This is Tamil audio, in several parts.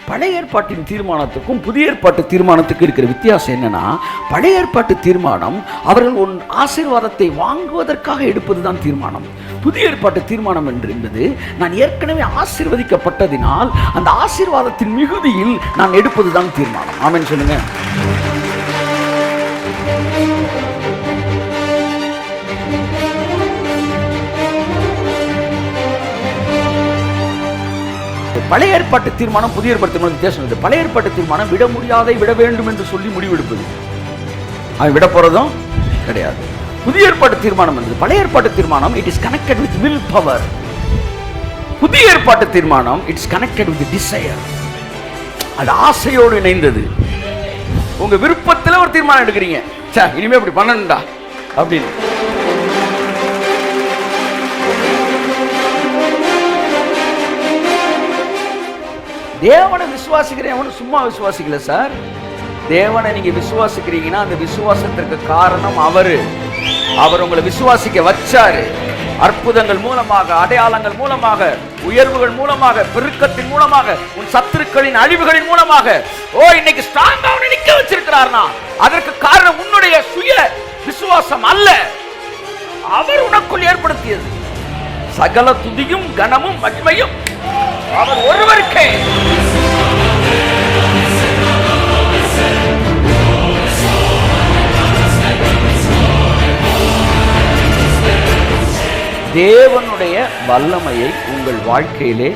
பழைய ஏற்பாட்டின் தீர்மானத்துக்கும் புதிய ஏற்பாட்டு தீர்மானத்துக்கு இருக்கிற வித்தியாசம் என்னன்னா, பழைய ஏற்பாட்டு தீர்மானம் அவர்கள் ஆசீர்வாதத்தை வாங்குவதற்காக எடுப்பதுதான் தீர்மானம். புதிய ஏற்பாட்டு தீர்மானம் என்பது நான் ஏற்கனவே ஆசீர்வதிக்கப்பட்டதினால் அந்த ஆசீர்வாதத்தின் மிகுதியில் நான் எடுப்பதுதான் தீர்மானம். ஆமென் சொல்லுங்க. பழைய ஏற்பாட்டு தீர்மானம் புதிய ஏற்பாட்டு தீர்மானம் வித்தியாசம் இருக்குது. பழைய ஏற்பாட்டு தீர்மானம் விட முடியாதை விட வேண்டும் என்று சொல்லி முடிவெடுப்பது, அவன் விட போறதும் கிடையாது. புதிய ஏற்பாட்டு தீர்மானம் என்பது, பழைய ஏற்பாட்டு தீர்மானம் it is connected with will power. புதிய ஏற்பாட்டு தீர்மானம் இட்ஸ் கனெக்டட் வித் டிசையர், அது ஆசையோடு இணைந்தது. உங்க விருப்பத்தில் ஒரு தீர்மானம் எடுக்கிறீங்க, இனிமே இப்படி பண்ணணும்டா அப்படின்னு. தேவனை விசுவாசிக்கிறேன் சும்மா விசுவாசிக்கல சார். தேவனை நீங்க விசுவாசிக்கிறீங்கன்னா அந்த விசுவாசத்திற்கு காரணம் அவர் உங்களை விசுவாசிக்க வச்சாரு. அற்புதங்கள் மூலமாக, அடையாளங்கள் மூலமாக, உயர்வுகள் மூலமாக, பெருக்கத்தின் மூலமாக, உன் சத்துருக்களின் அழிவுகளின் மூலமாக இன்னைக்கு ஸ்ட்ராங்கா நிக்க வச்சிருக்கிறார்னா அதற்கு காரணம் உன்னுடைய சுய விசுவாசம் அல்ல, அவர் உனக்குள் ஏற்படுத்தியது. சகல துதியும் கனமும் மகிமையும் அவர் ஒருவருக்கே. தேவனுடைய வல்லமையை உங்கள் வாழ்க்கையிலே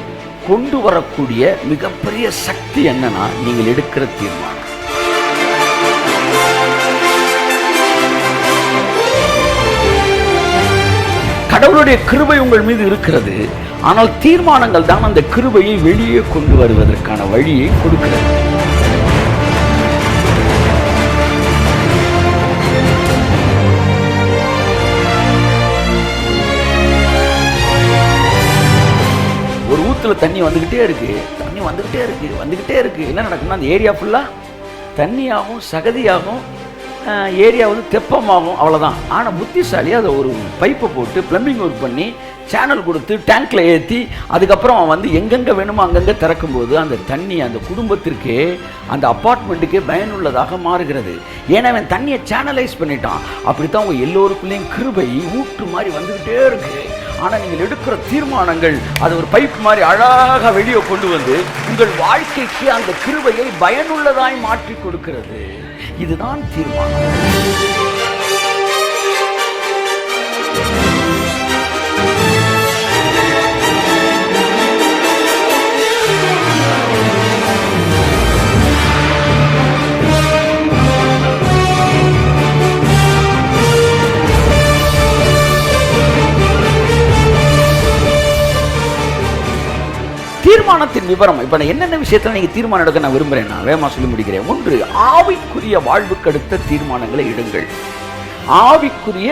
கொண்டு வரக்கூடிய மிகப்பெரிய சக்தி என்னன்னா, நீங்கள் எடுக்கிற தீர்மானம். கடவுளுடைய கிருபை உங்கள் மீது இருக்கிறது, ஆனால் தீர்மானங்கள் தான் அந்த கிருபையை வெளியே கொண்டு வருவதற்கான வழியை கொடுக்கிறது. ஒரு ஊத்துல தண்ணி வந்துகிட்டே இருக்கு, என்ன நடக்கும்னா அந்த ஏரியா ஃபுல்லா தண்ணியாகும், சகதியாகும், ஏரியா தெப்பமாகும், அவ்வளோதான். ஆனால் புத்திசாலி அதை ஒரு பைப்பை போட்டு பிளம்பிங் ஒர்க் பண்ணி சேனல் கொடுத்து டேங்க்ல ஏற்றி அதுக்கப்புறம் எங்கெங்கே வேணுமோ அங்கங்கே திறக்கும்போது அந்த தண்ணி அந்த குடும்பத்திற்கே அந்த அப்பார்ட்மெண்ட்டுக்கே பயனுள்ளதாக மாறுகிறது. ஏன்னா அவன் தண்ணியை சேனலைஸ் பண்ணிட்டான். அப்படித்தான் உங்கள் எல்லோருக்குள்ளேயும் கிருபை ஊற்று மாதிரி வந்துக்கிட்டே இருக்கு. ஆனால் நீங்கள் எடுக்கிற தீர்மானங்கள் அது ஒரு பைப் மாதிரி அழகாக வெளியே கொண்டு வந்து உங்கள் வாழ்க்கைக்கு அந்த கிருபையை பயனுள்ளதாய் மாற்றி கொடுக்கிறது. இதுதான் தீர்மானம். தீர்மானத்தின் விவரம். இப்ப என்னென்ன விஷயத்துல நீங்க தீர்மானம் எடுக்க நான் விரும்புறேன், நான் வேகமா சொல்லி முடிக்கிறேன். ஒன்று, ஆவிக்குரிய வாழ்வுக்கு அடுத்த தீர்மானங்களை எடுங்கள். ஆவிக்குரிய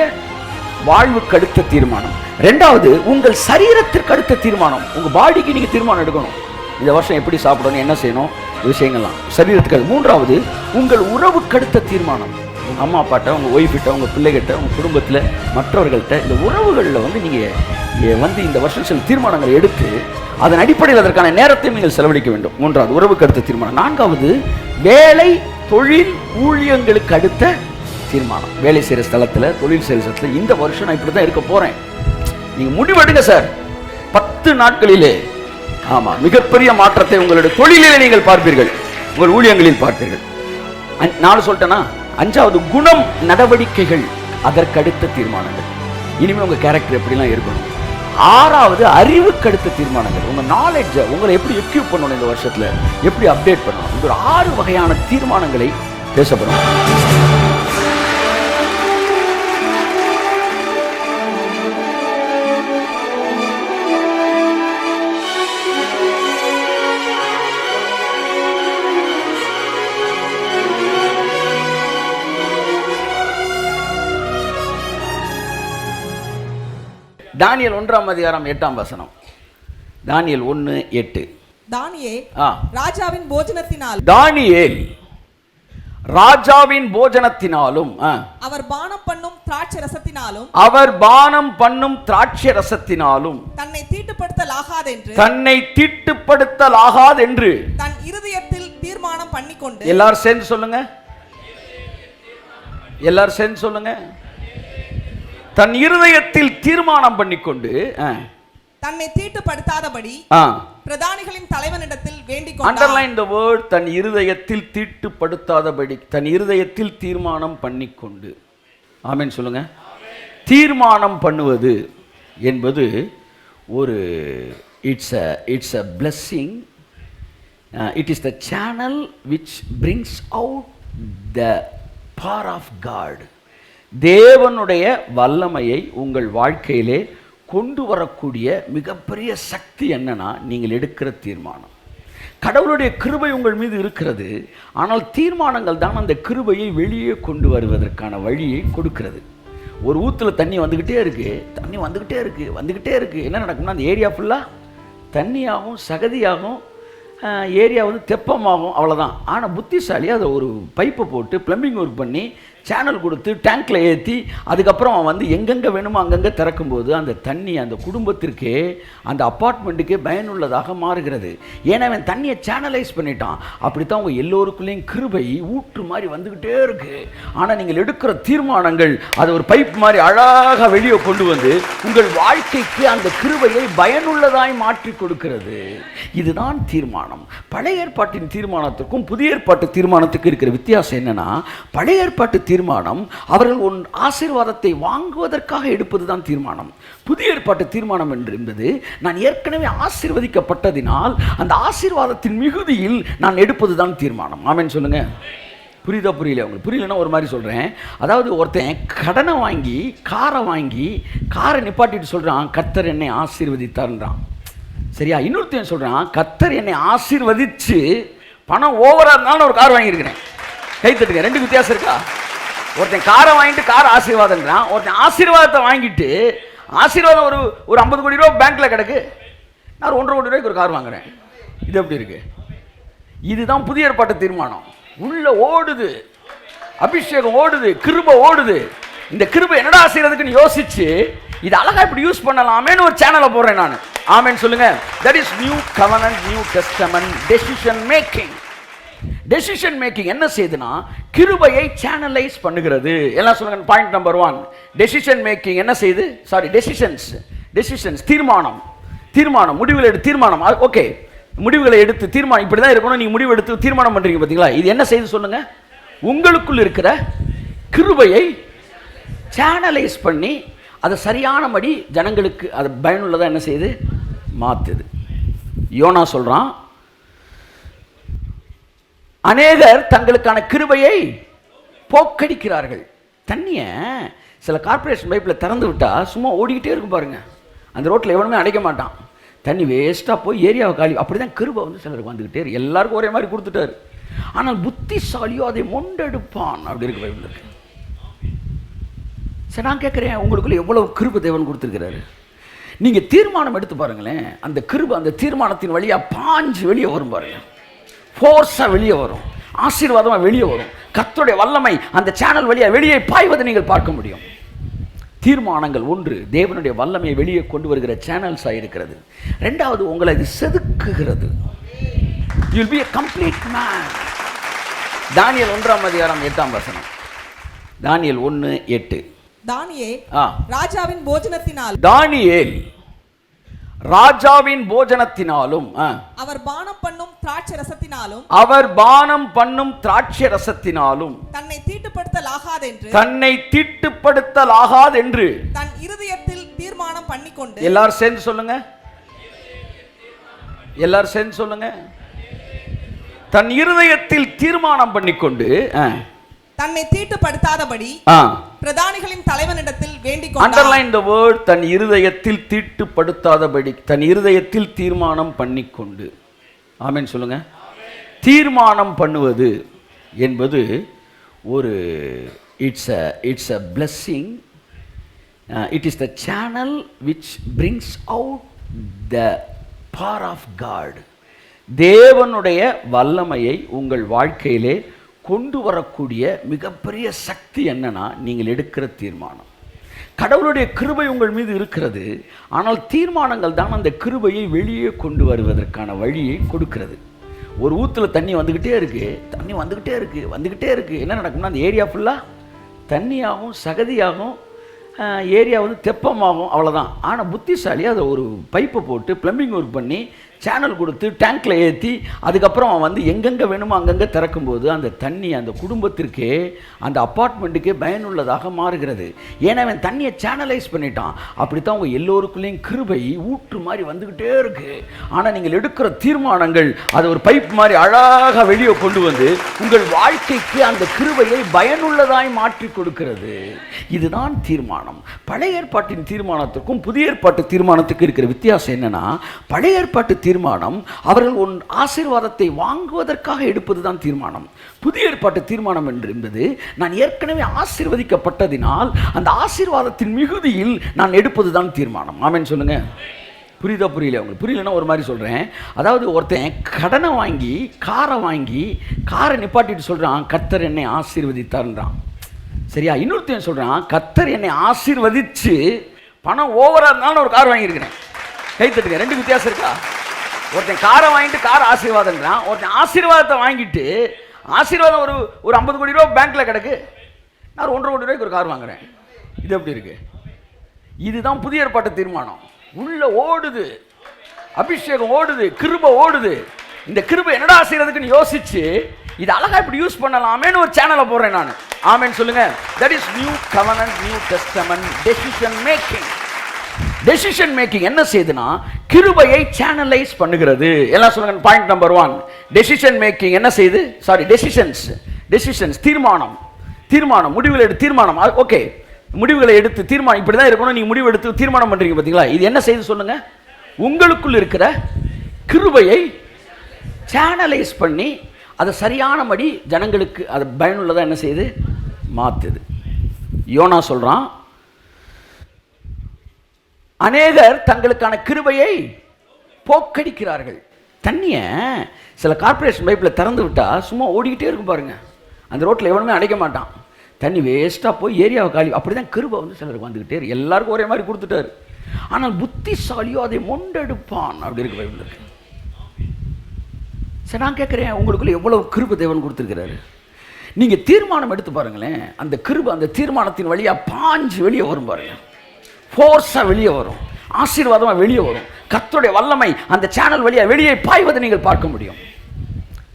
வாழ்வுக்கு அடுத்த தீர்மானம். இரண்டாவது, உங்கள் சரீரத்திற்கு அடுத்த தீர்மானம். உங்க பாடிக்கு நீங்க தீர்மானம் எடுக்கணும். இந்த வருஷம் எப்படி சாப்பிடணும், என்ன செய்யணும், விஷயங்கள்லாம் சரீரத்துக்கு. மூன்றாவது, உங்கள் உறவுக்கு அடுத்த தீர்மானம். உங்க அம்மா அப்பாட்ட, உங்க ஒய்ஃபிட்ட, உங்க பிள்ளைகிட்ட, உங்க குடும்பத்தில் மற்றவர்கள்ட்ட, இந்த உறவுகளில் நீங்க இந்த வருஷம் சில தீர்மானங்களை எடுத்து அதன் அடிப்படையில் அதற்கான நேரத்தை நீங்கள் செலவழிக்க வேண்டும். மூன்றாவது, உறவுக்கு அடுத்த தீர்மானம். நான்காவது, வேலை, தொழில், ஊழியங்களுக்கு அடுத்த தீர்மானம். வேலை செய்கிற ஸ்தலத்தில், தொழில் செய்கிற ஸ்தலத்தில் இந்த வருஷம் நான் இப்படி தான் இருக்க போறேன். நீங்க முடிவெடுங்க சார். 10 நாட்களிலே மிகப்பெரிய மாற்றத்தை உங்களுடைய தொழிலிலே நீங்கள் பார்ப்பீர்கள், உங்கள் ஊழியங்களில் பார்ப்பீர்கள். 4 சொல்லிட்டேன்னா, 5வது, குணம், நடவடிக்கைகள், அதற்கு அடுத்த தீர்மானங்கள். இனிமேல் உங்க கேரக்டர் எப்படிலாம் இருக்கணும். 6வது, அறிவுக்கு அடுத்த தீர்மானங்கள். உங்க நாலேஜை உங்களை எப்படி எக்யூப் பண்ணணும், இந்த வருஷத்துல எப்படி அப்டேட் பண்ணணும். இந்த ஒரு 6 வகையான தீர்மானங்களை பேசப்படும். தானியேல் 1ஆம் அதிகாரம் 8ஆம் வசனம். தானியேல் 1:8. தானியேல் ராஜாவின் போஜனத்தினாலும் அவர் பானம் பண்ணும் திராட்சை ரசத்தினாலும் தன்னை தீட்டுப்படுத்தலாகாதென்று தன் இருதய தீர்மானம் பண்ணிக்கொண்டு எல்லாரும் சேர்ந்து சொல்லுங்க, எல்லாரும் சேர்ந்து சொல்லுங்க. தன் இருதயத்தில் தீர்மானம் பண்ணிக்கொண்டு தன்னை தீட்டுப்படுத்தாதபடி பிரதானிகளின் தலைவனிடத்தில் வேண்டிக் கொண்டார். அண்டர்லைன் தி வேர்ட், தன் இருதயத்தில் தீட்டுப்படுத்தாதபடி, தன் இருதயத்தில் தீர்மானம் பண்ணிக்கொண்டு. ஆமென் சொல்லுங்க. தீர்மானம் பண்ணுவது என்பது ஒரு it's a blessing. It is the channel which brings out the power of God. தேவனுடைய வல்லமையை உங்கள் வாழ்க்கையிலே கொண்டு வரக்கூடிய மிகப்பெரிய சக்தி என்னன்னா நீங்கள் எடுக்கிற தீர்மானம். கடவுளுடைய கிருபை உங்கள் மீது இருக்கிறது, ஆனால் தீர்மானங்கள் தான் அந்த கிருபையை வெளியே கொண்டு வருவதற்கான வழியை கொடுக்கிறது. ஒரு ஊற்றுல தண்ணி வந்துக்கிட்டே இருக்கு, என்ன நடக்கும்னா அந்த ஏரியா ஃபுல்லாக தண்ணியாகும், சகதியாகும், ஏரியா வந்து தெப்பமாகும், அவ்வளோதான். ஆனால் புத்திசாலி அதை ஒரு பைப்பை போட்டு ப்ளம்பிங் ஒர்க் பண்ணி சேனல் கொடுத்து டேங்க்கில் ஏற்றி அதுக்கப்புறம் அவன் வந்து எங்கெங்கே வேணுமோ அங்கங்கே திறக்கும்போது அந்த தண்ணி அந்த குடும்பத்திற்கே அந்த அப்பார்ட்மெண்ட்டுக்கே பயனுள்ளதாக மாறுகிறது. ஏன்னா அவன் தண்ணியை சேனலைஸ் பண்ணிட்டான். அப்படித்தான் உங்கள் எல்லோருக்குள்ளேயும் கிருபை ஊற்று மாதிரி வந்துக்கிட்டே இருக்குது. ஆனால் நீங்கள் எடுக்கிற தீர்மானங்கள் அதை ஒரு பைப் மாதிரி அழகாக வெளியே கொண்டு வந்து உங்கள் வாழ்க்கைக்கு அந்த கிருபையை பயனுள்ளதாய் மாற்றி கொடுக்கிறது. இதுதான் தீர்மானம். பழைய ஏற்பாட்டின் தீர்மானத்திற்கும் புதிய ஏற்பாட்டு தீர்மானத்துக்கு இருக்கிற வித்தியாசம் என்னன்னா, பழைய ஏற்பாட்டு தீர்மானம் அவர்கள் ஆசீர்வாதத்தை வாங்குவதற்காக எடுப்பதுதான் தீர்மானம். புதிய ஏற்பாட்டு தீர்மானம் என்பது நான் ஏற்கனவே ஆசீர்வதிக்கப்பட்டதினால் அந்த ஆசீர்வாதத்தின் மிகுதியில் நான் எடுப்பதுதான் தீர்மானம். ஆமென் சொல்லுங்க. புரியுதா? புரியல? உங்களுக்கு புரியலன்னா ஒரு மாதிரி சொல்கிறேன். அதாவது ஒருத்தன் கடனை வாங்கி காரை நிப்பாட்டிட்டு சொல்கிறான், கர்த்தர் என்னை ஆசீர்வதித்தார்ன்றான். சரியா? இன்னொருத்தன் சொல்கிறான், கர்த்தர் என்னை ஆசீர்வதிச்சு பணம் ஓவராக இருந்தாலும் ஒரு கார் வாங்கியிருக்கிறேன். கை தட்டுங்க. ரெண்டு வித்தியாசம் இருக்கா? ஒருத்தன் காரை வாங்கிட்டு கார் ஆசீர்வாதம்ன்றான், ஒருத்தன் ஆசீர்வாதத்தை வாங்கிட்டு ஆசீர்வாதம் ஒரு 50 கோடி ரூபா பேங்க்கில் கிடக்கு, நான் 1.5 கோடி ரூபாய்க்கு ஒரு கார் வாங்குறேன். இது எப்படி இருக்கு? இதுதான் புதிய ஏற்பாட்டு தீர்மானம். உள்ள ஓடுது, அபிஷேகம் ஓடுது, கிருபை ஓடுது. இந்த கிருபை என்னடா செய்யறதுக்குன்னு யோசிச்சு இது அழகா இப்படி யூஸ் பண்ணலாமேன்னு ஒரு சேனலை போடுறேன் நான். ஆமென் சொல்லுங்க. That is new கவர்னன்ட், new testament decision making. Decision making என்ன செய்யுதுன்னா கிருபையை சேனலைஸ் பண்ணுகிறது. எல்லாம் சொல்லுங்க. பாயிண்ட் நம்பர் 1, டெசிஷன் மேக்கிங் என்ன செய்யுது? டெசிஷன்ஸ் தீர்மானம் முடிவுகளை எடுத்து தீர்மானம். ஓகே, முடிவுகளை எடுத்து தீர்மானம் இப்படி தான் இருக்கணும், நீங்கள் முடிவு எடுத்து தீர்மானம் பண்ணுறீங்க பார்த்தீங்களா? இது என்ன செய்து சொல்லுங்க? உங்களுக்குள் இருக்கிற கிருபையை சேனலைஸ் பண்ணி அதை சரியானபடி ஜனங்களுக்கு அது பயனுள்ளதாக என்ன செய்யுது? மாற்றுது. யோனா சொல்கிறான், அநேகர் தங்களுக்கான கிருபையை போக்கடிக்கிறார்கள். தண்ணியை சில கார்பரேஷன் பைப்பில் திறந்து விட்டால் சும்மா ஓடிக்கிட்டே இருக்கும் பாருங்க. அந்த ரோட்டில் எவனுமே அடைக்க மாட்டான். தண்ணி வேஸ்ட்டாக போய் ஏரியாவை காலி. அப்படி தான் கிருபை வந்து சிலருக்கு வந்துக்கிட்டே இருக்கு. எல்லாருக்கும் ஒரே மாதிரி கொடுத்துட்டாரு. ஆனால் புத்திசாலியோ அதை மொண்டெடுப்பான். அப்படி இருக்கு பைபிள் இருக்கு. சரி, நான் கேட்குறேன், உங்களுக்குள்ள எவ்வளோ கிருபை தேவன் கொடுத்துருக்கிறாரு? நீங்கள் தீர்மானம் எடுத்து பாருங்களேன். அந்த கிருபை அந்த தீர்மானத்தின் வழியாக பாஞ்சு வெளியே வரும் பாருங்க. ஃபோர்ஸாக வெளியே வரும், ஆசீர்வாதமாக வெளியே வரும். கர்த்தருடைய வல்லமை அந்த சேனல் வழியாக வெளியே பாய்வதை நீங்கள் பார்க்க முடியும். தீர்மானங்கள் ஒன்று தேவனுடைய வல்லமையை வெளியே கொண்டு வருகிற சேனல்ஸாக இருக்கிறது. ரெண்டாவது, உங்களை இது செதுக்குகிறது. You will be a complete man. தானியேல் 1:8. தானியேல் 1:8. தானியேல் ராஜாவின் போஜனத்தினாலும் அவர் பானம் பண்ணும் திராட்சை ரசத்தினாலும் தன்னை தீட்டுப்படுத்தலாகாதென்று தன் இருதயத்தில் தீர்மானம் பண்ணிக்கொண்டு. எல்லாரும் சேர்ந்து சொல்லுங்க. தன் இருதயத்தில் தீர்மானம் பண்ணிக்கொண்டு தன்னை தீட்டுப்படுத்தாதபடி பிரதானிகளின் தலைவனிடத்தில் வேண்டிக் கொண்டார். அண்டர்லைன் தி வேர்ட், தன் இருதயத்தில் தீட்டுப்படுத்தாதபடி, தன் இருதயத்தில் தீர்மானம் பண்ணிக்கொண்டு. ஆமென் சொல்லுங்க. தீர்மானம் பண்ணுவது என்பது ஒரு it's a blessing. It is the channel which brings out the power of God. தேவனுடைய வல்லமையை உங்கள் வாழ்க்கையிலே கொண்டு வரக்கூடிய மிகப்பெரிய சக்தி என்னன்னா நீங்கள் எடுக்கிற தீர்மானம். கடவுளுடைய கிருபை உங்கள் மீது இருக்கிறது, ஆனால் தீர்மானங்கள் தான் அந்த கிருபையை வெளியே கொண்டு வருவதற்கான வழியை கொடுக்கிறது. ஒரு ஊற்றுல தண்ணி வந்துக்கிட்டே இருக்குது. என்ன நடக்கும்னா அந்த ஏரியா ஃபுல்லாக தண்ணியாகும், சகதியாகும், ஏரியா வந்து தெப்பமாகும், அவ்வளோதான். ஆனால் புத்திசாலி அதை ஒரு பைப்பை போட்டு ப்ளம்பிங் ஒர்க் பண்ணி சேனல் கொடுத்து டேங்க்கில் ஏற்றி அதுக்கப்புறம் அவன் வந்து எங்கெங்கே வேணுமோ அங்கங்கே திறக்கும்போது அந்த தண்ணி அந்த குடும்பத்திற்கே அந்த அப்பார்ட்மெண்ட்டுக்கே பயனுள்ளதாக மாறுகிறது. ஏன்னா அவன் தண்ணியை சேனலைஸ் பண்ணிட்டான். அப்படித்தான் உங்கள் எல்லோருக்குள்ளேயும் கிருபை ஊற்று மாதிரி வந்துக்கிட்டே இருக்குது. ஆனால் நீங்கள் எடுக்கிற தீர்மானங்கள் அதை ஒரு பைப் மாதிரி அழகாக வெளியே கொண்டு வந்து உங்கள் வாழ்க்கைக்கு அந்த கிருபையை பயனுள்ளதாய் மாற்றி கொடுக்கிறது. இதுதான் தீர்மானம். பழைய ஏற்பாட்டின் தீர்மானத்துக்கும் புதிய ஏற்பாட்டு தீர்மானத்துக்கு இருக்கிற வித்தியாசம் என்னன்னா, பழைய ஏற்பாட்டு தீர்மானம் அவர்கள் ஆசீர்வாதத்தை வாங்குவதற்காக எடுப்பது தான் தீர்மானம். புதிய ஏற்பாட்டு தீர்மானம் என்பது நான் ஏற்கனவே ஆசீர்வதிக்கப்பட்டதினால் அந்த ஆசீர்வாதத்தின் மிகுதியில் நான் எடுப்பது தான் தீர்மானம். ஆமென் சொல்லுங்க. புரியுதா? புரியல? உங்களுக்கு புரியலன்னா ஒரு மாதிரி சொல்கிறேன். அதாவது ஒருத்தன் கடனை வாங்கி காரை நிப்பாட்டிட்டு சொல்கிறான், கர்த்தர் என்னை ஆசீர்வதித்தார்ன்றான். சரியா? இன்னொருத்தன் சொல்கிறான், கர்த்தர் என்னை ஆசீர்வதிச்சு பணம் ஓவராக இருந்தாலும் ஒரு கார் வாங்கியிருக்கிறேன். கைத்தட்டுங்க. ரெண்டு வித்தியாசம் இருக்கா? ஒருத்தன் காரை வாங்கிட்டு கார் ஆசீர்வாதம்ன்றான். ஒருத்தன் ஆசீர்வாதத்தை வாங்கிட்டு ஆசீர்வாதம் ஒரு 50 கோடி ரூபா பேங்க்கில் கிடக்கு, நான் 1.5 கோடி ரூபாய்க்கு ஒரு கார் வாங்குறேன். இது எப்படி இருக்கு? இதுதான் புதிய ஏற்பாட்டு தீர்மானம். உள்ள ஓடுது, அபிஷேகம் ஓடுது, கிருபை ஓடுது. இந்த கிருபை என்னடா செய்யறதுக்குன்னு யோசிச்சு இது அழகா இப்படி யூஸ் பண்ணலாமேன்னு ஒரு சேனலை போடுறேன் நான். ஆமென் சொல்லுங்க. That is new கவர்னன்ட், new testament decision making. Decision making என்ன செய்யுதுன்னா கிருபையை சேனலைஸ் பண்ணுகிறது. எல்லாம் சொல்லுங்க. பாயிண்ட் நம்பர் 1, டெசிஷன் மேக்கிங் என்ன செய்யுது? டெசிஷன்ஸ் தீர்மானம் முடிவுகளை எடுத்து தீர்மானம். ஓகே, முடிவுகளை எடுத்து தீர்மானம் இப்படி தான் இருக்கணும், நீங்கள் முடிவு எடுத்து தீர்மானம் பண்ணுறீங்க பார்த்தீங்களா? இது என்ன செய்து சொல்லுங்க? உங்களுக்குள் இருக்கிற கிருபையை சேனலைஸ் பண்ணி அதை சரியானபடி ஜனங்களுக்கு அது பயனுள்ளதாக என்ன செய்யுது? மாற்றுது. யோனா சொல்கிறான், அநேகர் தங்களுக்கான கிருபையை போக்கடிக்கிறார்கள். தண்ணியை சில கார்பரேஷன் பைப்பில் திறந்து விட்டால் சும்மா ஓடிக்கிட்டே இருக்கும் பாருங்க. அந்த ரோட்டில் எவனுமே அடைக்க மாட்டான். தண்ணி வேஸ்ட்டாக போய் ஏரியாவை காலி. அப்படி தான் கிருபை வந்து சிலருக்கு வந்துக்கிட்டே இருக்கு. எல்லாருக்கும் ஒரே மாதிரி கொடுத்துட்டாரு. ஆனால் புத்திசாலியோ அதை மொண்டெடுப்பான். அப்படி இருக்கு பைபிள் இருக்கு. சரி, நான் கேட்குறேன், உங்களுக்குள்ள எவ்வளோ கிருபை தேவன் கொடுத்துருக்கிறாரு? நீங்கள் தீர்மானம் எடுத்து பாருங்களேன். அந்த கிருபை அந்த தீர்மானத்தின் வழியாக பாஞ்சு வெளியே வரும் பாருங்க. ஃபோர்ஸாக வெளியே வரும், ஆசீர்வாதமாக வெளியே வரும். கர்த்தருடைய வல்லமை அந்த சேனல் வழியாக வெளியே பாய்வதை நீங்கள் பார்க்க முடியும்.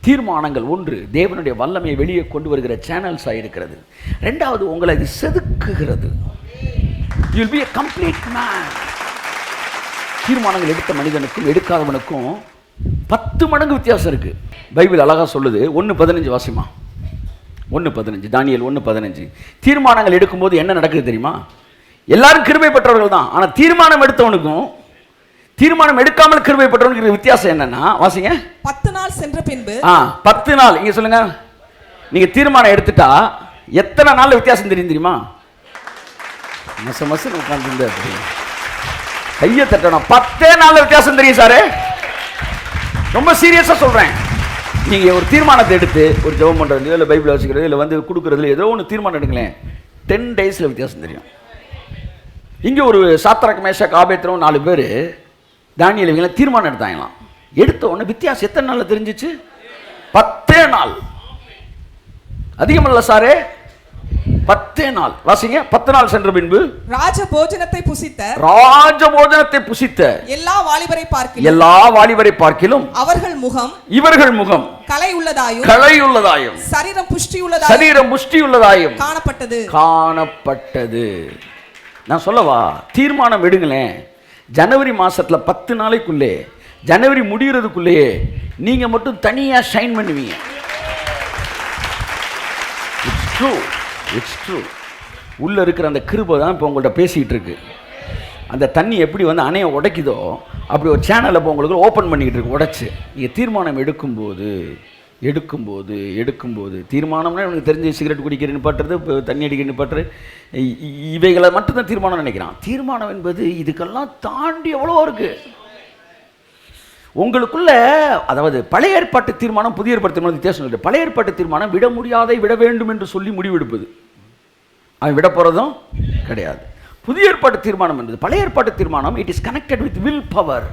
தீர்மானங்கள் ஒன்று தேவனுடைய வல்லமையை வெளியே கொண்டு வருகிற சேனல்ஸாக இருக்கிறது. ரெண்டாவது, உங்களை இது செதுக்குகிறது. You will be a complete man. தீர்மானங்கள் எடுத்த மனிதனுக்கும் எடுக்காதவனுக்கும் 10 மடங்கு வித்தியாசம் இருக்கு. பைபிள் அழகா சொல்லுது. 1:15 வாசிமா. 1:15 தானியேல் 1:15. தீர்மானங்கள் எடுக்கும்போது என்ன நடக்குது தெரியுமா? எல்லாரும் கிருபை பெற்றவர்கள் தான். ஆனால் தீர்மானம் எடுத்தவனுக்கும் தீர்மானம் எடுக்காமல் கிருபை பெற்றவனுக்கு வித்தியாசம் என்னன்னா, வாசிங்க. 10 நாள் சென்ற பின்பு 10 நாள் இங்க சொல்லுங்க. நீங்க தீர்மானம் எடுத்துட்டா எத்தனை நாள் வித்தியாசம் தெரியுமா? மச உட்கார்ந்து கையை தட்டணும். 10 நாள் வித்தியாசம் தெரியும் சாரு. ரொம்ப சீரியஸா சொல்றேன். நீங்க ஒரு தீர்மானத்தை எடுத்து ஒரு ஜெபம் பண்றது, இல்லை பைபிள் வாசிக்கிறது, இல்லை வந்து கொடுக்கறதுல ஏதோ ஒன்று தீர்மானம் எடுங்களேன், 10 டேஸ்ல வித்தியாசம் தெரியும். இங்கே ஒரு சாத்ராக் மேஷாக் ஆபேத்ரோம் 4 பேர் தானியேல் இவங்க தீர்மானம் எடுத்தாங்களாம். எடுத்த உடனே வித்தியாசம் எத்தனை நாளில் தெரிஞ்சிச்சு? 10 நாள். அதிகமல்ல சாரே, 10 நாள். வாசிங்க. 10 நாள் சென்ற பின்பு ராஜ போஜனத்தை புசித்த எல்லா வாலிபரை பார்க்கிலும் இவர்கள் முகம் கலை உள்ளதாயும் சரீரம் புஷ்டியுள்ளதாயும் காணப்பட்டது. நான் சொல்லவா? தீர்மானம் எடுங்களேன். ஜனவரி மாசத்துல 10 நாளைக்குள்ளே, ஜனவரி முடிகிறதுக்குள்ளேயே நீங்க மட்டும் தனியா ஷைன் பண்ணுவீங்க. It's true. உள்ள இருக்கிற அந்த கிருபை தான் இப்போ உங்கள்கிட்ட பேசிக்கிட்டு இருக்கு. அந்த தண்ணி எப்படி வந்து அணையை உடைக்குதோ அப்படி ஒரு சேனலை இப்போ உங்களுக்கு ஓப்பன் பண்ணிக்கிட்டு இருக்கு, உடைச்சு. நீங்கள் தீர்மானம் எடுக்கும்போது தீர்மானம்னா எனக்கு தெரிஞ்சு சிகரெட் குடிக்கிற நிப்பாட்டுறது, இப்போ தண்ணி அடிக்கிற நிப்பாட்டுறது, இவைகளை மட்டும்தான் தீர்மானம் நினைக்கிறான். தீர்மானம் என்பது இதுக்கெல்லாம் தாண்டி எவ்வளோ இருக்கு உங்களுக்குள்ள. அதாவது பழைய ஏற்பாட்டு தீர்மானம் புதிய ஏற்பாட்டு தீர்மானம் வித்தியாசம் இல்லை. பழைய ஏற்பாட்டு தீர்மானம் விட முடியாதை விட வேண்டும் என்று சொல்லி முடிவெடுப்பது, அவன் விட போகிறதும் கிடையாது. புதிய ஏற்பாட்டு தீர்மானம் என்பது, பழைய ஏற்பாட்டு தீர்மானம் it is connected with will power.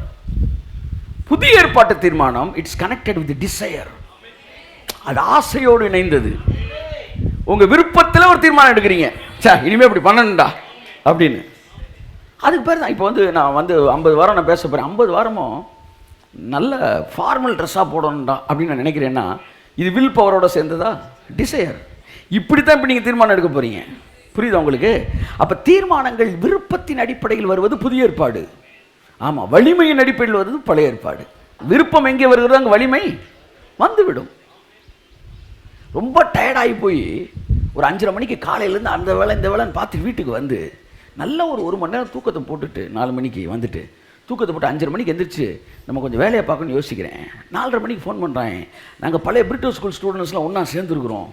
புதிய ஏற்பாட்டு தீர்மானம் இட்ஸ் கனெக்டட் வித் டிசையர். அது ஆசையோடு இணைந்தது. உங்க விருப்பத்தில் ஒரு தீர்மானம் எடுக்கிறீங்க, சே இனிமே இப்படி பண்ணணும்டா அப்படின்னு. அதுக்கு பேர் தான் இப்போ வந்து நான் வந்து 50 வாரம் நான் பேச போகிறேன். 50 வாரமும் நல்ல ஃபார்மல் ட்ரெஸ்ஸாக போடணும்டா அப்படின்னு நான் நினைக்கிறேன்னா இது வில் பவரோட சேர்ந்ததா? டிசையர். இப்படி தான் இப்போ நீங்கள் தீர்மானம் எடுக்க போகிறீங்க. புரியுதா உங்களுக்கு? அப்போ தீர்மானங்கள் விருப்பத்தின் அடிப்படையில் வருவது புதிய ஏற்பாடு. ஆமாம், வலிமையின் அடிப்படையில் வருவது பழைய ஏற்பாடு. விருப்பம் எங்கே வருகிறதோ அங்கே வலிமை வந்துவிடும். ரொம்ப டயர்டாகி போய் ஒரு 5:30 மணிக்கு காலையிலேருந்து அந்த வேலை இந்த வேலைன்னு பார்த்து வீட்டுக்கு வந்து நல்ல ஒரு மணி நேரம் தூக்கத்தை போட்டுட்டு 4 மணிக்கு வந்துட்டு தூக்கத்தை போட்டு 5:30 மணிக்கு எந்திரிச்சு நம்ம கொஞ்சம் வேலையை பார்க்கணும்னு யோசிக்கிறேன். 4:30 மணிக்கு ஃபோன் பண்ணுறேன், நாங்கள் பழைய பிரிட்டோ ஸ்கூல் ஸ்டூடெண்ட்ஸ்லாம் ஒன்றா சேர்ந்துருக்குறோம்,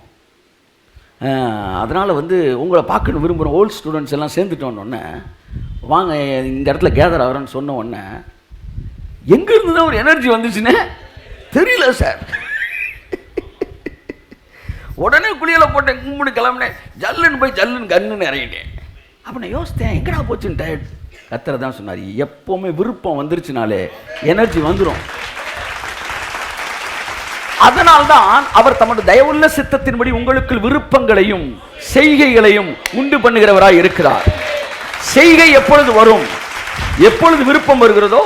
அதனால் வந்து உங்களை பார்க்கணும் விரும்புகிறோம், ஓல்டு ஸ்டூடெண்ட்ஸ் எல்லாம் சேர்ந்துட்டோன்னொன்னே வாங்க இந்த இடத்துல கேதர் ஆகிறோன்னு சொன்ன உடனே எங்கேருந்து தான் ஒரு எனர்ஜி வந்துச்சுன்னு தெரியல சார். உடனே குளியலை போட்டேன், கும்பிடு கிளம்புனேன், ஜல்லுன்னு போய் ஜல்லுன்னு கண்ணுன்னு இறங்கிட்டேன். அப்போ நான் யோசித்தேன் எங்கடா போச்சுன்னு டயர்ட். கத்தரை தான் சொன்னார், எப்போவுமே விருப்பம் வந்துருச்சுனாலே எனர்ஜி வந்துடும். அதனால்தான் அவர் தமது தயவுள்ள சித்தத்தின்படி உங்களுக்கு விருப்பங்களையும் செய்கைகளையும் உண்டு பண்ணுகிறவராய் இருக்கிறார். செய்கை எப்பொழுது வரும்? எப்பொழுது விருப்பம் வருகிறதோ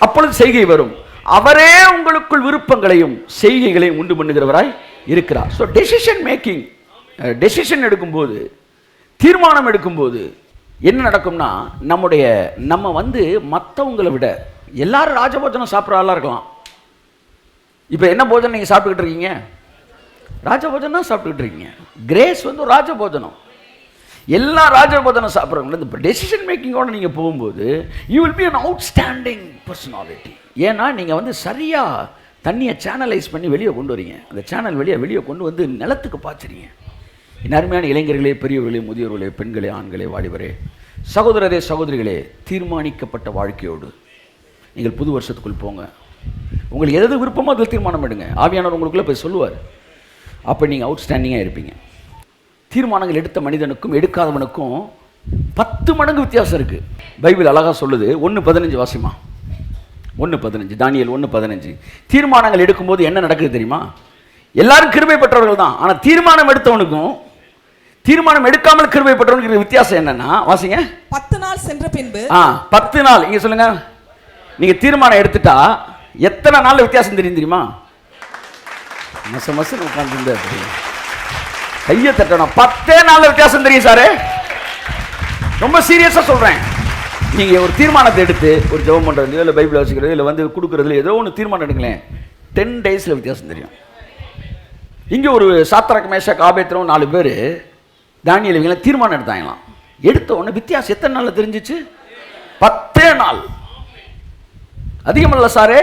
அப்பொழுது செய்கை வரும். அவரே உங்களுக்குள் விருப்பங்களையும் செய்கைகளையும் உண்டு பண்ணுகிறவராய் இருக்கிறார். ஸோ டெசிஷன் மேக்கிங், டெசிஷன் எடுக்கும்போது, தீர்மானம் எடுக்கும்போது என்ன நடக்கும்னா நம்ம வந்து மற்றவங்களை விட எல்லாரும் ராஜபோஜனம் சாப்பிட்ற ஆளாக இருக்கலாம். இப்போ என்ன போஜனம் நீங்கள் சாப்பிட்டுக்கிட்டு இருக்கீங்க? ராஜபோஜனம் தான் சாப்பிட்டுக்கிட்டு இருக்கீங்க. கிரேஸ் வந்து ஒரு ராஜபோஜனம். எல்லா ராஜபோஜனம் சாப்பிட்றவங்களும் இந்த டெசிஷன் மேக்கிங்கோடு நீங்கள் போகும்போது you will be an outstanding personality. ஏன்னா நீங்கள் வந்து சரியாக தண்ணியை சேனலைஸ் பண்ணி வெளியே கொண்டு வரீங்க. அந்த சேனல் வெளியே கொண்டு வந்து நிலத்துக்கு பாய்ச்சுறீங்க. அருமையான இளைஞர்களே, பெரியவர்களே, முதியோர்களே, பெண்களே, ஆண்களே, வாலிபரே, சகோதரரே, சகோதரிகளே, தீர்மானிக்கப்பட்ட வாழ்க்கையோடு நீங்கள் புது வருஷத்துக்குள் போங்க. உங்களுக்கு எது விருப்பமோ அதில் தீர்மானம் எடுங்க. ஆவியானவர் உங்களுக்குள்ளே போய் சொல்லுவார். அப்போ நீங்கள் அவுட்ஸ்டாண்டிங்காக இருப்பீங்க. தீர்மானங்கள் எடுத்த மனிதனுக்கும் எடுக்காதவனுக்கும் 10 மடங்கு வித்தியாசம் இருக்குது. பைபிள் அழகாக சொல்லுது. 1:15 வாசிமா. 1:15, தானியேல் 1:15. தீர்மானங்கள் எடுக்கும்போது என்ன நடக்குது தெரியுமா? எல்லாரும் கிருபை பெற்றவர்கள் தான். ஆனால் தீர்மானம் எடுத்தவனுக்கும் தீர்மானம் எடுக்காமல் கிருபை பெற்றவனுக்கு வித்தியாசம் என்னன்னா, வாசிங்க. 10 நாள் சென்ற பின்பு 10 நாள் இங்கே சொல்லுங்க. நீங்கள் தீர்மானம் எடுத்துட்டா எத்தனை நாள் வித்தியாசம் தெரியுமா? மசம் உட்காந்து கையை தட்டணும். 10 நாள் வித்தியாசம் தெரியும் சாரு. ரொம்ப சீரியஸாக சொல்கிறேன். நீங்கள் ஒரு தீர்மானத்தை எடுத்து ஒரு ஜெபம் பண்ணுறது, இல்லை பைபிள் வாசிக்கிறது, இல்லை வந்து கொடுக்குறதுல ஏதோ ஒன்று தீர்மானம் எடுங்களேன், 10 டேஸில் வித்தியாசம் தெரியும். இங்கே ஒரு சாத்ராக் மேஷாக் ஆபேத்ரோன்னு 4 பேர் தானியேல் இவங்களாம் தீர்மானம் எடுத்தாங்களாம். எடுத்த உடனே வித்தியாசம் எத்தனை நாளில் தெரிஞ்சிச்சு? 10 நாள். அதிகமல்ல சாரே,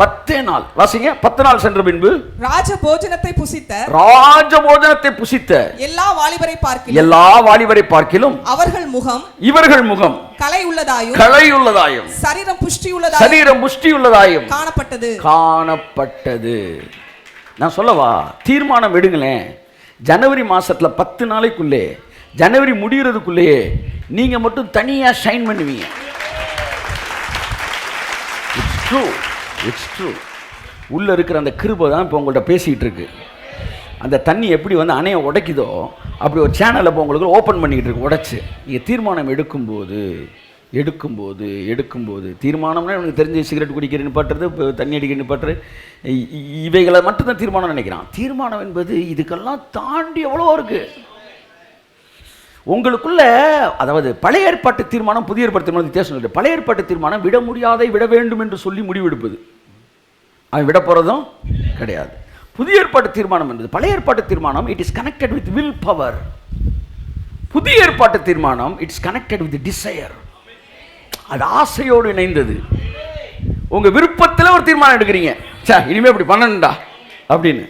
10 நாள். வாசிங்க. 10 நாள் சென்ற பின்பு ராஜபோஜனத்தை புசித்த எல்லா வாலிபரை பார்க்கிலும் இவர்கள் முகம் கலை உள்ளதாயும் சரீரம் புஷ்டியுள்ளதாயும் காணப்பட்டது. நான் சொல்லவா? தீர்மானம் எடுங்களேன். ஜனவரி மாசத்துல 10 நாளைக்குள்ளே, ஜனவரி முடிகிறதுக்குள்ளேயே நீங்க மட்டும் தனியா ஷைன் பண்ணுவீங்க. It's true. உள்ள இருக்கிற அந்த கிருபை தான் இப்போ உங்கள்கிட்ட பேசிகிட்டு இருக்கு. அந்த தண்ணி எப்படி வந்து அணையை உடைக்குதோ அப்படி ஒரு சேனலை இப்போ உங்களுக்கு ஓப்பன் பண்ணிக்கிட்டு இருக்கு, உடைச்சு. நீங்கள் தீர்மானம் எடுக்கும்போது தீர்மானம்னா எனக்கு தெரிஞ்சு சிகரெட் குடிக்கிற நிப்பாட்டுறது, இப்போ தண்ணி அடிக்கிற நிப்பாட்டுறது, இவைகளை மட்டும்தான் தீர்மானம் நினைக்கிறான். தீர்மானம் என்பது இதுக்கெல்லாம் தாண்டி எவ்வளோ இருக்குது உங்களுக்குள்ள. அதாவது பழைய ஏற்பாட்டு தீர்மானம், புதிய ஏற்பாட்டு தீர்மானம் வித்தியாசம் இல்லை. பழைய ஏற்பாட்டு தீர்மானம் விட முடியாதை விட வேண்டும் என்று சொல்லி முடிவெடுப்பது, அவன் விட போகிறதும் கிடையாது. புதிய ஏற்பாட்டு தீர்மானம் என்பது, பழைய ஏற்பாட்டு தீர்மானம் it is connected with will power. புதிய ஏற்பாட்டு தீர்மானம் இட்ஸ் கனெக்டட் வித் டிசையர். அது ஆசையோடு இணைந்தது. உங்க விருப்பத்தில் ஒரு தீர்மானம் எடுக்கிறீங்க, சே இனிமே இப்படி பண்ணணும்டா அப்படின்னு.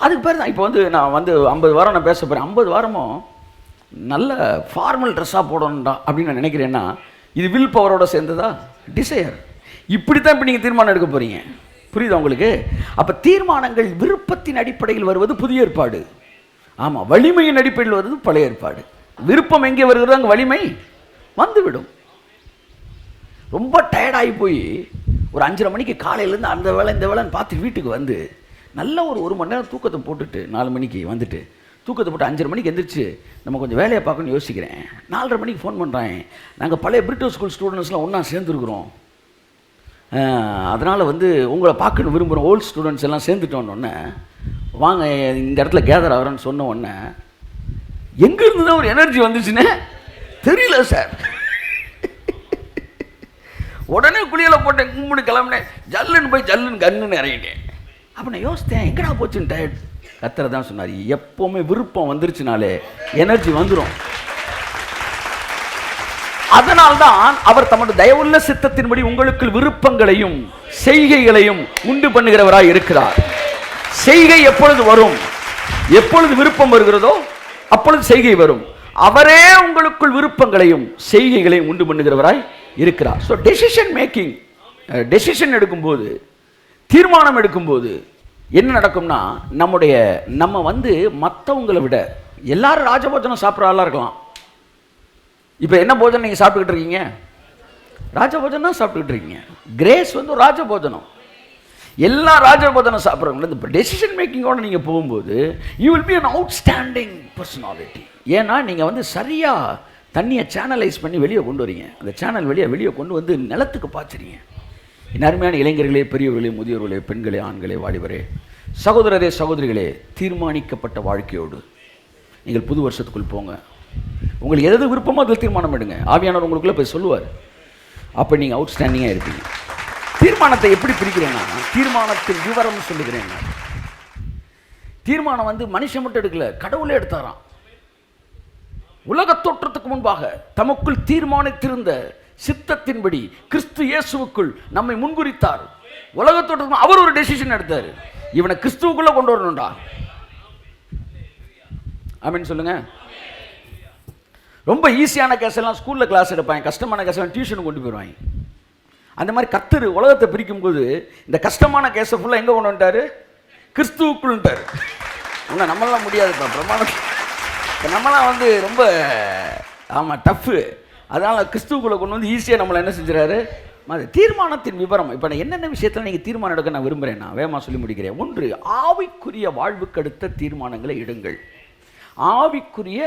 அதுக்கு பேர் தான் இப்போ வந்து நான் வந்து 50 வாரம் நான் பேச போகிறேன். 50 வாரமும் நல்ல ஃபார்மல் ட்ரெஸ்ஸாக போடணும்டா அப்படின்னு நான் நினைக்கிறேன்னா இது வில் பவரோட சேர்ந்ததா? டிசையர். இப்படி தான் இப்போ நீங்கள் தீர்மானம் எடுக்க போகிறீங்க. புரியுதா உங்களுக்கு? அப்போ தீர்மானங்கள் விருப்பத்தின் அடிப்படையில் வருவது புதிய ஏற்பாடு. ஆமாம், வலிமையின் அடிப்படையில் வருவது பழைய ஏற்பாடு. விருப்பம் எங்கே வருகிறதோ அங்கே வலிமை வந்துவிடும். ரொம்ப டயர்டாகி போய் ஒரு 5:30 மணிக்கு காலையிலேருந்து அந்த வேலை இந்த வேலைன்னு பார்த்து வீட்டுக்கு வந்து நல்ல ஒரு மணி நேரம் தூக்கத்தை போட்டுட்டு 4 மணிக்கு வந்துட்டு தூக்கத்தை போட்டு 5:30 மணிக்கு எந்திரிச்சு நம்ம கொஞ்சம் வேலையை பார்க்கணும்னு யோசிக்கிறேன். 4:30 மணிக்கு ஃபோன் பண்ணுறேன், நாங்கள் பழைய பிரிட்டோ ஸ்கூல் ஸ்டூடெண்ட்ஸ்லாம் ஒன்றா சேர்ந்துருக்குறோம், அதனால் வந்து உங்களை பார்க்கணும் விரும்புகிறோம், ஓல்டு ஸ்டூடெண்ட்ஸ் எல்லாம் சேர்ந்துட்டோன்னொன்னே வாங்க இந்த இடத்துல கேதர் ஆகிறோன்னு சொன்ன உடனே எங்கேருந்து தான் ஒரு எனர்ஜி வந்துச்சுன்னு தெரியல சார். உடனே குளியலை போட்டேன், கும்பிடு கிளம்புனேன், ஜல்லுன்னு போய் ஜல்லுன்னு கன்னுன்னு இறங்கிட்டேன். அப்போ நான் யோசித்தேன் எங்கடா போச்சுன்னு டயர்ட். கத்தரை தான் சொன்னார், எப்போவுமே விருப்பம் வந்துருச்சுனாலே எனர்ஜி வந்துடும். அதனால்தான் அவர் தமது தயவுள்ள சித்தத்தின்படி உங்களுக்கு விருப்பங்களையும் செய்கைகளையும் உண்டு பண்ணுகிறவராய் இருக்கிறார். செய்கை எப்பொழுது வரும், எப்பொழுது விருப்பம் வருகிறதோ அப்பொழுது செய்கை வரும். அவரே உங்களுக்குள் விருப்பங்களையும் செய்கைகளையும் உண்டு பண்ணுகிறவராய் இருக்கிறார். ஸோ டெசிஷன் மேக்கிங், டெசிஷன் எடுக்கும்போது, தீர்மானம் எடுக்கும்போது என்ன நடக்கும்னா நம்ம வந்து மற்றவங்களை விட எல்லாரும் ராஜபோஜனம் சாப்பிட்ற ஆளாக இருக்கலாம். இப்போ என்ன போஜனம் நீங்கள் சாப்பிட்டுக்கிட்டு இருக்கீங்க? ராஜபோஜனம் தான் சாப்பிட்டுக்கிட்டு இருக்கீங்க. கிரேஸ் வந்து ஒரு ராஜபோஜனம். எல்லா ராஜபோஜனம் சாப்பிட்றவங்களும் இந்த டெசிஷன் மேக்கிங்கோடு நீங்கள் போகும்போது you will be an outstanding personality. ஏன்னா நீங்கள் வந்து சரியாக தண்ணியை சேனலைஸ் பண்ணி வெளியே கொண்டு வரீங்க. அந்த சேனல் வெளியே கொண்டு வந்து நிலத்துக்கு பாய்ச்சுறீங்க. அருமையான இளைஞர்களே, பெரியவர்களே, முதியோர்களே, பெண்களே, ஆண்களே, வாலிபரே, சகோதரரே, சகோதரிகளே, தீர்மானிக்கப்பட்ட வாழ்க்கையோடு நீங்கள் புது வருஷத்துக்குள் போங்க. உங்களுக்கு எது விருப்பமோ அதில் தீர்மானம் எடுங்க. ஆவியானவர் உங்களுக்குள்ளே போய் சொல்லுவார். அப்போ நீங்கள் அவுட்ஸ்டாண்டிங்காக இருப்பீங்க. தீர்மானத்தை எப்படி பிரிக்கிறேன்னா, தீர்மானத்தின் விவரம் சொல்லுகிறேன். தீர்மானம் வந்து மனுஷன் மட்டும் எடுக்கல, கடவுளே எடுத்தாராம். உலக தோற்றத்துக்கு முன்பாக தமக்குள் தீர்மானித்திருந்த சித்தத்தின்படி கிறிஸ்து இயேசுவுக்குள் நம்மை முன்குறித்தார். உலக தோற்றத்துக்கு அவர் ஒரு டெசிஷன் எடுத்தார், இவனை கிறிஸ்துவுக்குள்ள கொண்டு வரணும்டா. ஆமென் சொல்லுங்க. ரொம்ப ஈஸியான கேஸ் எல்லாம் ஸ்கூலில் கிளாஸ் எடுப்பாங்க, கஷ்டமான கேஸ் எல்லாம் டியூஷனுக்கு கொண்டு போயிடுவாங்க. அந்த மாதிரி கர்த்தர் உலகத்தை பிரிக்கும் போது இந்த கஷ்டமான கேஸை ஃபுல்லாக எங்கே கொண்டு வந்துட்டாரு? கிறிஸ்துவுக்குள்ட்டார். ஒன்றும் நம்மளாம் முடியாதுப்பா, பிரமாணம் நம்மளாம் வந்து ரொம்ப ஆமாம் டஃப்பு. அதனால் கிறிஸ்துவுக்குள்ளே கொண்டு வந்து ஈஸியாக நம்மளை என்ன செஞ்சுறாரு? தீர்மானத்தின் விவரம். இப்போ நான் என்னென்ன விஷயத்தில் நீங்கள் தீர்மானம் எடுக்க நான் விரும்புகிறேன், நான் வேகமாக சொல்லி முடிக்கிறேன். 1, ஆவிக்குரிய வாழ்வுக்கு அடுத்த தீர்மானங்களை எடுங்கள். ஆவிக்குரிய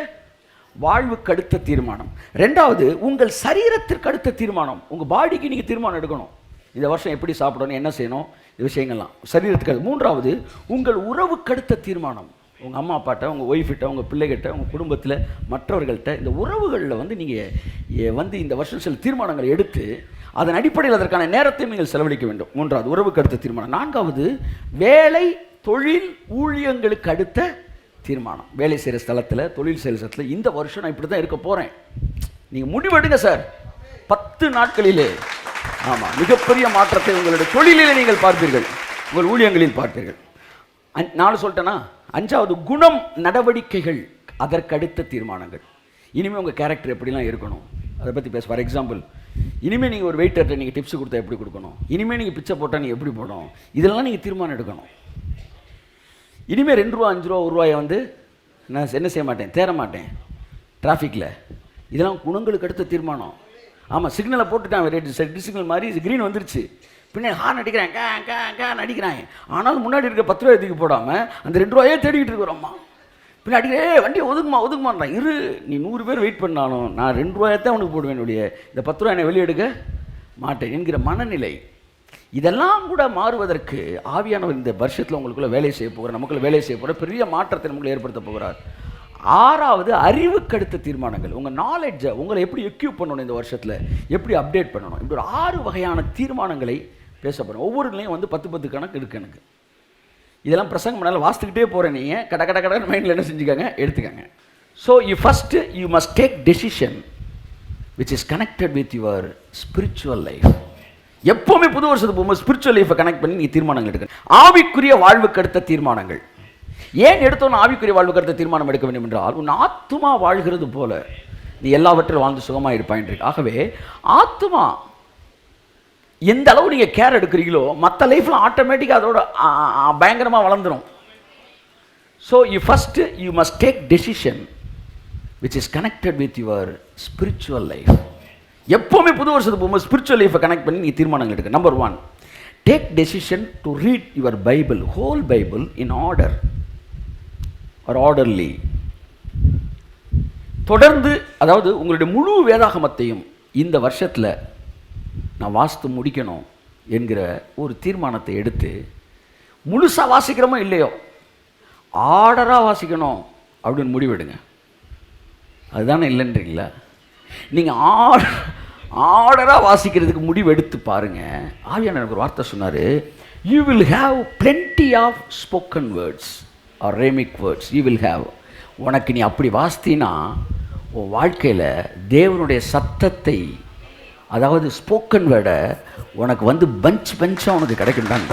வாழ்வுக்கு அடுத்த தீர்மானம். 2வது, உங்கள் சரீரத்திற்கு அடுத்த தீர்மானம். உங்கள் பாடிக்கு நீங்கள் தீர்மானம் எடுக்கணும். இந்த வருஷம் எப்படி சாப்பிடணும், என்ன செய்யணும், இந்த விஷயங்கள்லாம் சரீரத்துக்கு. 3வது, உங்கள் உறவுக்கு அடுத்த தீர்மானம். உங்கள் அம்மா அப்பாட்ட, உங்கள் ஒய்ஃபிட்ட, உங்கள் பிள்ளைகிட்ட, உங்கள் குடும்பத்தில் மற்றவர்கள்ட்ட, இந்த உறவுகளில் வந்து நீங்கள் வந்து இந்த வருஷம் சில தீர்மானங்களை எடுத்து அதன் அடிப்படையில் அதற்கான நேரத்தையும் நீங்கள் செலவழிக்க வேண்டும். 3வது, உறவுக்கு அடுத்த தீர்மானம். 4வது, வேலை, தொழில், ஊழியங்களுக்கு அடுத்த தீர்மானம். வேலை செய்கிற ஸ்தலத்தில், தொழில் செய்கிற ஸ்தலத்தில் இந்த வருஷம் நான் இப்படி தான் இருக்க போகிறேன். நீங்கள் முடிவெடுங்க சார். 10 நாட்களிலே ஆமாம் மிகப்பெரிய மாற்றத்தை உங்களுடைய தொழிலிலே நீங்கள் பார்ப்பீர்கள், உங்கள் ஊழியங்களில் பார்ப்பீர்கள். 4 சொல்லிட்டேன்னா. 5வது, குணம், நடவடிக்கைகள், அதற்கு அடுத்த தீர்மானங்கள். இனிமேல் உங்கள் கேரக்டர் எப்படிலாம் இருக்கணும் அதை பற்றி பேச. ஃபார் எக்ஸாம்பிள், இனிமேல் நீங்கள் ஒரு வெயிட்டர்கிட்ட நீங்கள் டிப்ஸ் கொடுத்தா எப்படி கொடுக்கணும், இனிமேல் நீங்கள் பிச்சை போட்டால் நீங்கள் எப்படி போடணும், இதெல்லாம் நீங்கள் தீர்மானம் எடுக்கணும். இனிமேல் 2 ரூபா 5 ரூபா 1 ரூபாயை வந்து நான் என்ன செய்ய மாட்டேன், தேர மாட்டேன் டிராஃபிக்கில். இதெல்லாம் குணங்களுக்கு அடுத்த தீர்மானம். ஆமாம், சிக்னலை போட்டுட்டான், ரெட் சிக்னல் மாதிரி க்ரீன் வந்துருச்சு, பின்னாடி ஹார்ன் அடிக்கிறான், கேன் அடிக்கிறாங்க. ஆனாலும் முன்னாடி இருக்க 10 ரூபாய் தூக்கி போடாமல் அந்த 2 ரூபாயே தேடிக்கிட்டு இருக்கிறோம்மா. பின்னாடி வண்டியை ஒதுக்குமான்றான். நீ 100 பேர் வெயிட் பண்ணாலும் நான் 2 ரூபாயத்தான் உனக்கு போடுவேன், என்னுடைய இந்த 10 ரூபாய் என்னை வெளியெடுக்க மாட்டேன் என்கிற மனநிலை. இதெல்லாம் கூட மாறுவதற்கு ஆவியானவர் இந்த வருஷத்தில் உங்களுக்குள்ள வேலை செய்ய போகிறார், நமக்குள்ள வேலை செய்ய போகிற பெரிய மாற்றத்தை நமக்குள்ள ஏற்படுத்த போகிறார். 6வது, அறிவுக்கு அடுத்த தீர்மானங்கள். உங்கள் நாலேஜை உங்களை எப்படி எக்யூப் பண்ணணும், இந்த வருஷத்தில் எப்படி அப்டேட் பண்ணணும், இப்படி ஒரு 6 வகையான தீர்மானங்களை பேசப்படும். ஒவ்வொருலையும் வந்து 10 கணக்கு இருக்கு எனக்கு. இதெல்லாம் பிரசங்கம் பண்ணாலும் வாசித்துக்கிட்டே போகிறேன். நீங்கள் கடை மைண்டில் என்ன செஞ்சுக்காங்க, எடுத்துக்காங்க. So you must take decision which is connected with your spiritual life. எப்போவுமே புது வருஷத்துக்கு போகும்போது ஸ்பிரிச்சுவல் லைஃபை கனெக்ட் பண்ணி நீங்கள் தீர்மானங்கள் எடுக்கணும். ஆவிக்குரிய வாழ்வுக்கு அடுத்த தீர்மானங்கள். ஏன் எடுத்தோன்னு ஆவிக்குரிய வாழ்வுக்கு அடுத்த தீர்மானம் எடுக்க வேண்டும் என்றால், உன் ஆத்துமா வாழ்கிறது போல நீ எல்லாவற்றிலும் வாழ்ந்து சுகமாக இருப்பாயின்னு. ஆகவே ஆத்துமா எந்த அளவு நீங்கள் கேர் எடுக்கிறீங்களோ மற்ற லைஃப்பில் ஆட்டோமேட்டிக்காக அதோட பயங்கரமாக வளர்ந்துடும். So you must take decision which is connected with your spiritual life. எப்போவுமே புது வருஷத்துக்கு போகும்போது ஸ்பிரிச்சுவல் லைஃபை கனெக்ட் பண்ணி நீங்கள் தீர்மானங்கள் எடுக்க. Number 1, take decision to read your Bible, whole Bible in order or orderly. தொடர்ந்து, அதாவது உங்களுடைய முழு வேதாகமத்தையும் இந்த வருஷத்தில் நான் வாசித்து முடிக்கணும் என்கிற ஒரு தீர்மானத்தை எடுத்து, முழுசாக வாசிக்கிறோமோ இல்லையோ ஆர்டராக வாசிக்கணும் அப்படின்னு முடிவெடுங்க. அதுதானே இல்லைன்றீங்களா? நீங்கள் ஆர்டராக வாசிக்கிறதுக்கு முடிவெடுத்து பாருங்கள். ஆவியானவர் எனக்கு ஒரு வார்த்தை சொன்னார், you will have plenty of spoken words or rhymic words. You will have. உனக்கு நீ அப்படி வாசித்தீன்னா உன் வாழ்க்கையில் தேவனுடைய சத்தத்தை, அதாவது ஸ்போக்கன் வேர்டை உனக்கு வந்து பஞ்சாக உனக்கு கிடைக்கும் தான்.